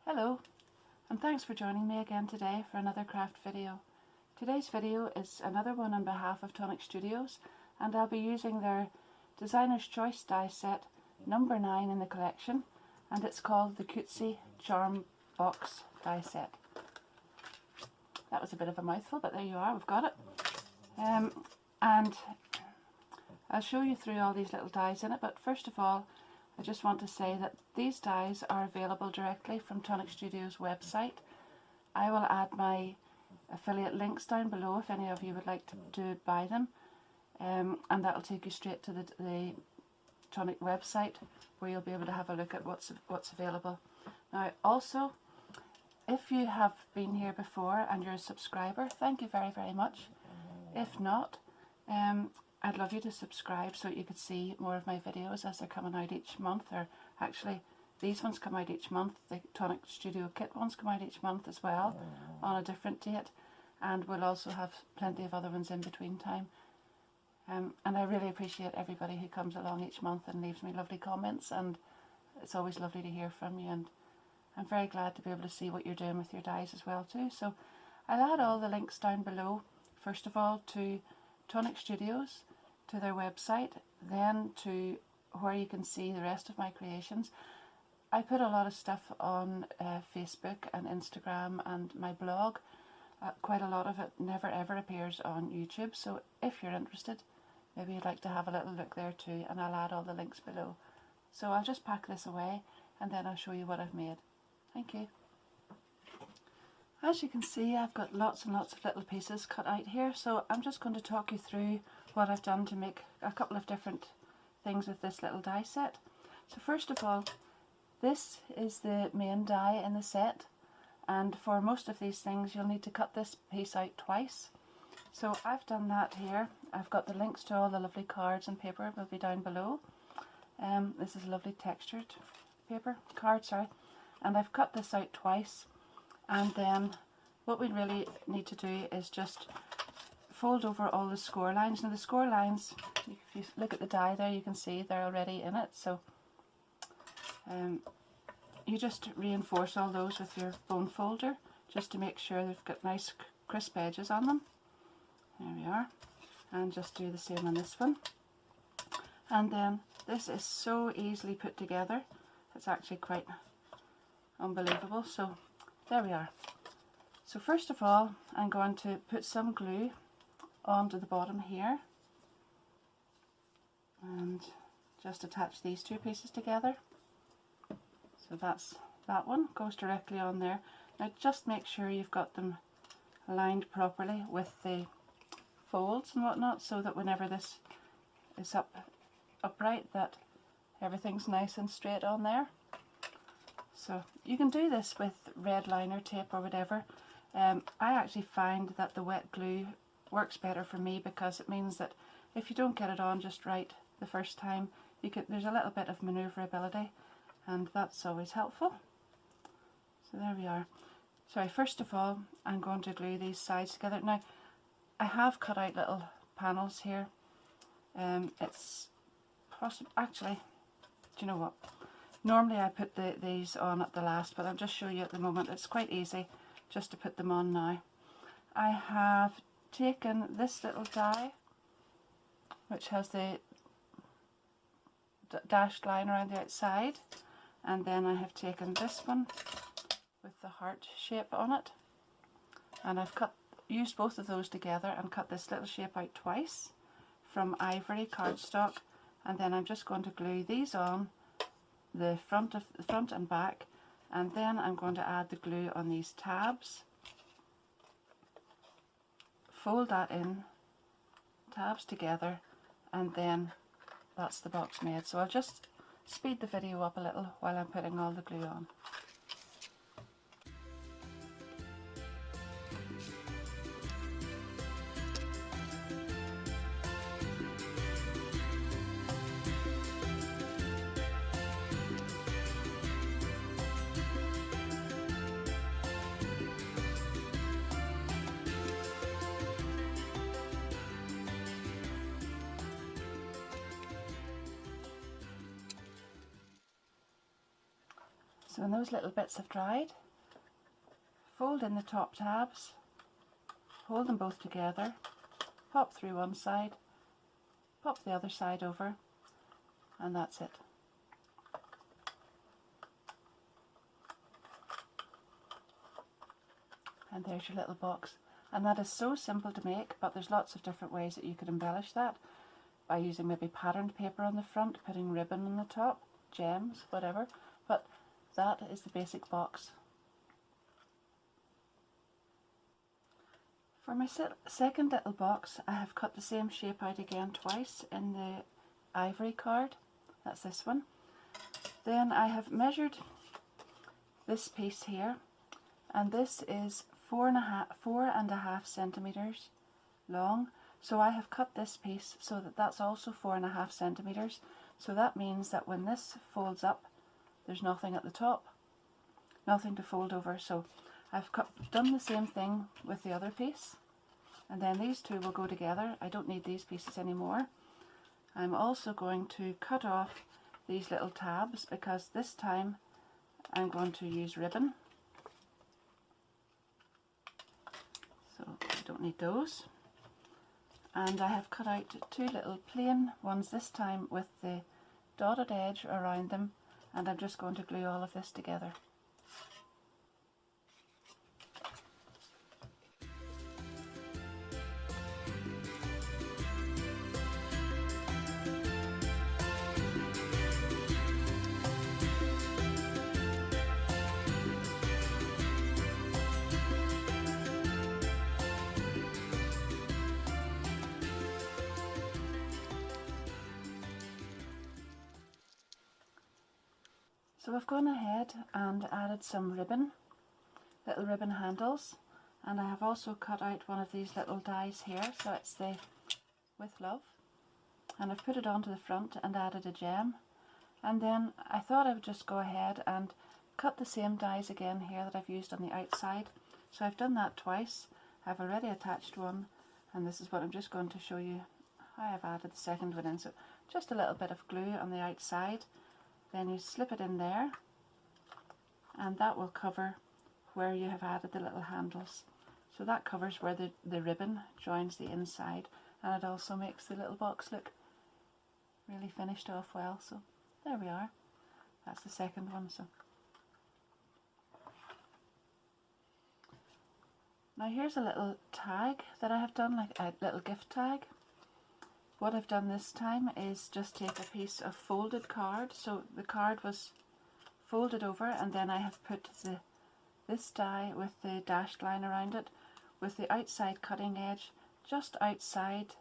Hello, and thanks for joining me again today for another craft video. Today's video is another one on behalf of Tonic Studios, and I'll be using their Designer's Choice die set number 9 in the collection, and it's called the Cutesy Charm Box die set. That was a bit of a mouthful, but there you are, we've got it. And I'll show you through all these little dies in it, but first of all I just want to say that these dies are available directly from Tonic Studios website. I will add my affiliate links down below if any of you would like to buy them, and that'll take you straight to the Tonic website where you'll be able to have a look at what's available. Now also, if you have been here before and you're a subscriber, thank you very, very much. If not, I'd love you to subscribe so you could see more of my videos as they're coming out each month, or actually these ones come out each month, the Tonic Studio Kit ones come out each month as well on a different date, and we'll also have plenty of other ones in between time. And I really appreciate everybody who comes along each month and leaves me lovely comments, and it's always lovely to hear from you, and I'm very glad to be able to see what you're doing with your dies as well too. So I'll add all the links down below, first of all to Tonic Studios, to their website, then to where you can see the rest of my creations. I put a lot of stuff on Facebook and Instagram and my blog. Quite a lot of it never ever appears on YouTube, so if you're interested, maybe you'd like to have a little look there too, and I'll add all the links below. So I'll just pack this away and then I'll show you what I've made. Thank you. As you can see, I've got lots and lots of little pieces cut out here, so I'm just going to talk you through what I've done to make a couple of different things with this little die set. So first of all, this is the main die in the set, and for most of these things you'll need to cut this piece out twice. So I've done that here. I've got the links to all the lovely cards and paper will be down below. This is a lovely textured card, and I've cut this out twice. And then what we really need to do is just fold over all the score lines. Now the score lines, if you look at the die there, you can see they're already in it, so you just reinforce all those with your bone folder just to make sure they've got nice crisp edges on them. There we are. And just do the same on this one. And then this is so easily put together, it's actually quite unbelievable. So there we are. So first of all, I'm going to put some glue onto the bottom here and just attach these two pieces together. So that's that one, goes directly on there. Now just make sure you've got them aligned properly with the folds and whatnot, so that whenever this is upright, that everything's nice and straight on there. So you can do this with red liner tape or whatever. I actually find that the wet glue works better for me, because it means that if you don't get it on just right the first time, there's a little bit of manoeuvrability, and that's always helpful. So there we are. So first of all, I'm going to glue these sides together. Now I have cut out little panels here. It's possible, actually, do you know what? Normally I put these on at the last, but I'll just show you at the moment. It's quite easy just to put them on now. I have taken this little die, which has the dashed line around the outside, and then I have taken this one with the heart shape on it, and I've used both of those together and cut this little shape out twice from ivory cardstock, and then I'm just going to glue these on the front and back, and then I'm going to add the glue on these tabs, fold that in, tabs together, and then that's the box made. So I'll just speed the video up a little while I'm putting all the glue on. So when those little bits have dried, fold in the top tabs, hold them both together, pop through one side, pop the other side over, and that's it. And there's your little box. And that is so simple to make, but there's lots of different ways that you could embellish that, by using maybe patterned paper on the front, putting ribbon on the top, gems, whatever, but that is the basic box. For my second little box, I have cut the same shape out again twice in the ivory card. That's this one. Then I have measured this piece here, and this is 4.5 centimeters long. So I have cut this piece so that that's also 4.5 centimeters. So that means that when this folds up, there's nothing at the top, nothing to fold over. So I've done the same thing with the other piece, and then these two will go together. I don't need these pieces anymore. I'm also going to cut off these little tabs, because this time I'm going to use ribbon. So I don't need those. And I have cut out two little plain ones, this time with the dotted edge around them, and I'm just going to glue all of this together. So I've gone ahead and added some ribbon, little ribbon handles, and I have also cut out one of these little dies here, so it's the With Love, and I've put it onto the front and added a gem. And then I thought I would just go ahead and cut the same dies again here that I've used on the outside. So I've done that twice. I've already attached one, and this is what I'm just going to show you how I've added the second one in. So just a little bit of glue on the outside. Then you slip it in there, and that will cover where you have added the little handles. So that covers where the ribbon joins the inside, and it also makes the little box look really finished off well. So there we are. That's the second one. So now here's a little tag that I have done, like a little gift tag. What I've done this time is just take a piece of folded card. So the card was folded over, and then I have put this die with the dashed line around it, with the outside cutting edge just outside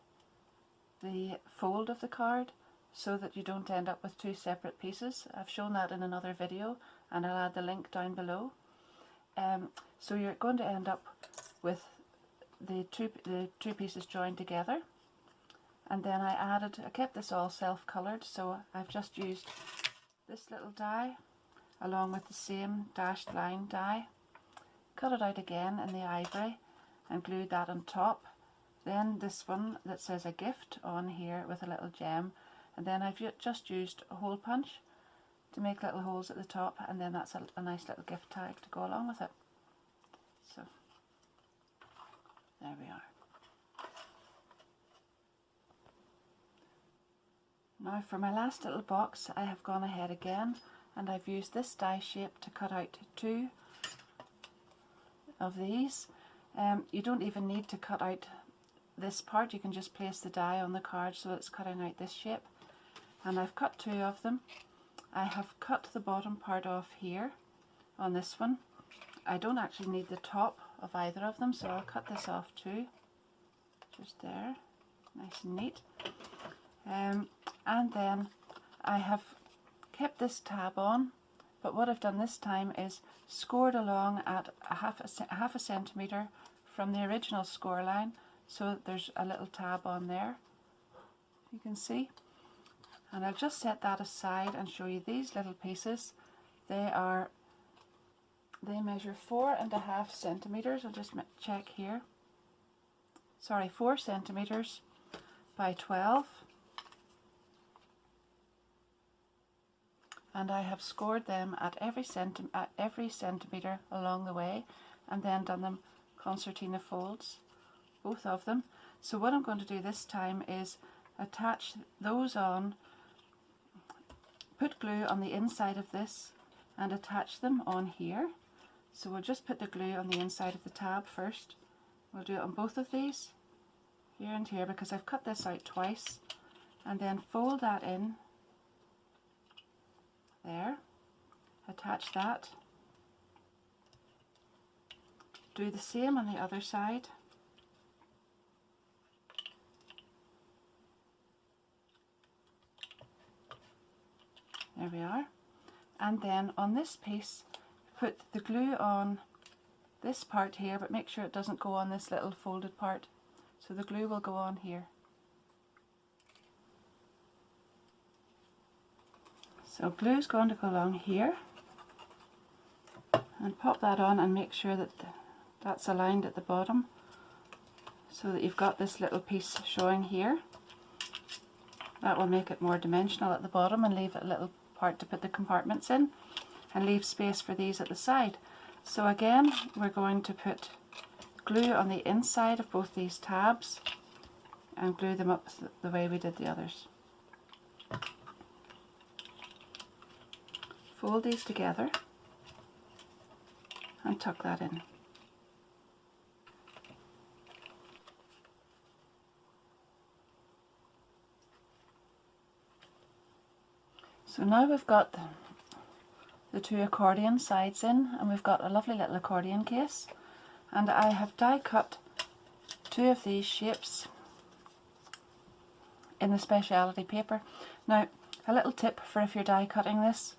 the fold of the card, so that you don't end up with two separate pieces. I've shown that in another video, and I'll add the link down below. So you're going to end up with the two pieces joined together. And then I kept this all self-coloured, so I've just used this little die along with the same dashed line die, cut it out again in the ivory and glued that on top. Then this one that says a gift on here with a little gem, and then I've just used a hole punch to make little holes at the top, and then that's a nice little gift tag to go along with it. So there we are. Now for my last little box, I have gone ahead again, and I've used this die shape to cut out two of these. You don't even need to cut out this part, you can just place the die on the card so it's cutting out this shape. And I've cut two of them. I have cut the bottom part off here on this one. I don't actually need the top of either of them, so I'll cut this off too. Just there, nice and neat. And then I have kept this tab on, but what I've done this time is scored along at half a centimetre from the original score line, so that there's a little tab on there, you can see. And I'll just set that aside and show you these little pieces. They measure 4.5 centimetres. I'll just check here. Sorry, 4 centimetres by 12. and I have scored them at every centimetre along the way, and then done them concertina folds, both of them. So what I'm going to do this time is attach those on, put glue on the inside of this and attach them on here. So we'll just put the glue on the inside of the tab first. We'll do it on both of these, here and here, because I've cut this out twice, and then fold that in there, attach that, do the same on the other side, there we are, and then on this piece put the glue on this part here, but make sure it doesn't go on this little folded part, so the glue will go on here. So glue is going to go along here, and pop that on and make sure that that's aligned at the bottom, so that you've got this little piece showing here. That will make it more dimensional at the bottom and leave a little part to put the compartments in, and leave space for these at the side. So again, we're going to put glue on the inside of both these tabs and glue them up the way we did the others. Fold these together and tuck that in. So now we've got the two accordion sides in, and we've got a lovely little accordion case, and I have die cut two of these shapes in the speciality paper. Now, a little tip for if you're die cutting this: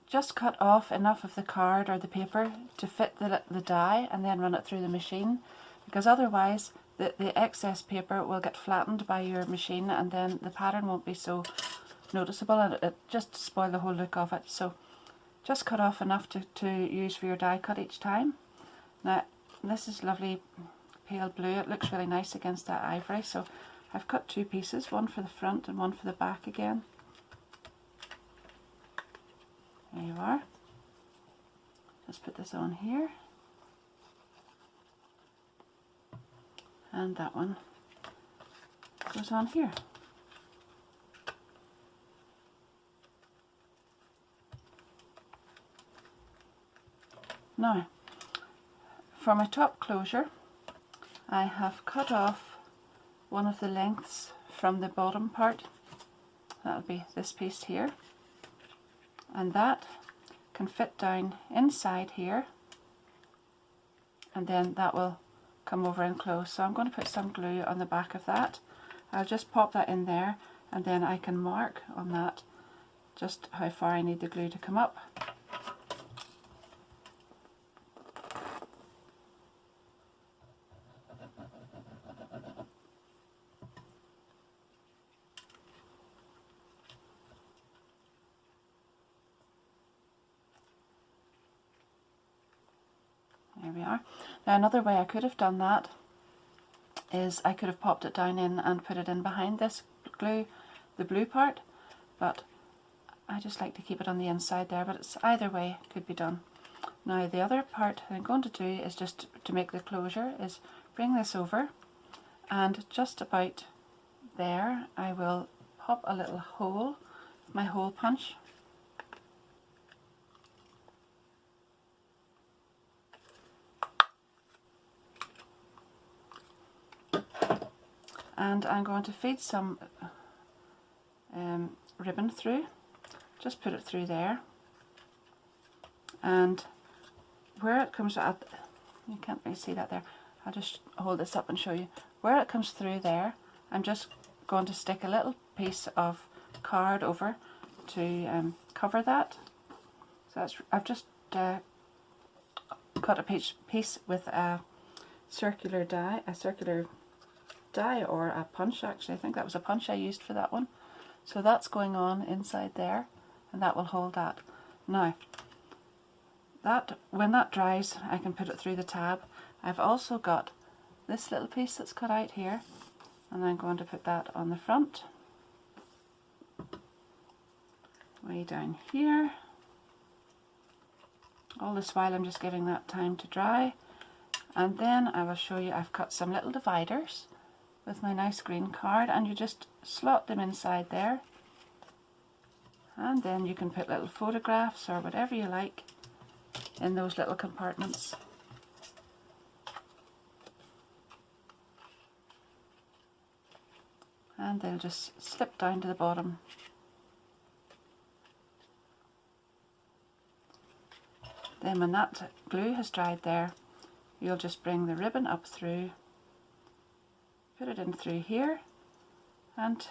just cut off enough of the card or the paper to fit the die and then run it through the machine, because otherwise the excess paper will get flattened by your machine and then the pattern won't be so noticeable, and it just spoil the whole look of it. So just cut off enough to use for your die cut each time. Now this is lovely pale blue, it looks really nice against that ivory, so I've cut two pieces, one for the front and one for the back again. There you are. Just put this on here, and that one goes on here. Now, for my top closure, I have cut off one of the lengths from the bottom part. That'll be this piece here, and that can fit down inside here, and then that will come over and close. So I'm going to put some glue on the back of that. I'll just pop that in there, and then I can mark on that just how far I need the glue to come up. There we are. Now another way I could have done that is I could have popped it down in and put it in behind this glue, the blue part, but I just like to keep it on the inside there, but it's either way could be done. Now the other part I'm going to do is just to make the closure is bring this over, and just about there I will pop a little hole, my hole punch, and I'm going to feed some ribbon through. Just put it through there, and where it comes out, you can't really see that there, I'll just hold this up and show you. Where it comes through there, I'm just going to stick a little piece of card over to cover that. So that's, I've just cut a piece with a circular die, or a punch actually. I think that was a punch I used for that one. So that's going on inside there, and that will hold that. Now, when that dries, I can put it through the tab. I've also got this little piece that's cut out here, and I'm going to put that on the front. way down here. All this while I'm just giving that time to dry, and then I will show you I've cut some little dividers with my nice green card, and you just slot them inside there, and then you can put little photographs or whatever you like in those little compartments. And they'll just slip down to the bottom. Then when that glue has dried there, you'll just bring the ribbon up through, put it in through here, and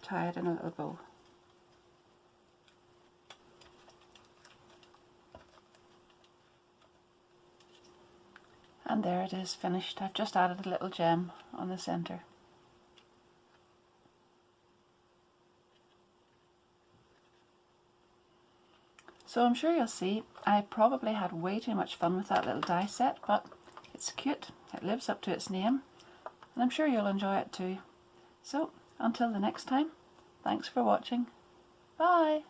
tie it in a little bow. And there it is, finished. I've just added a little gem on the centre. So I'm sure you'll see I probably had way too much fun with that little die set, but it's cute, it lives up to its name, and I'm sure you'll enjoy it too. So until the next time, thanks for watching. Bye!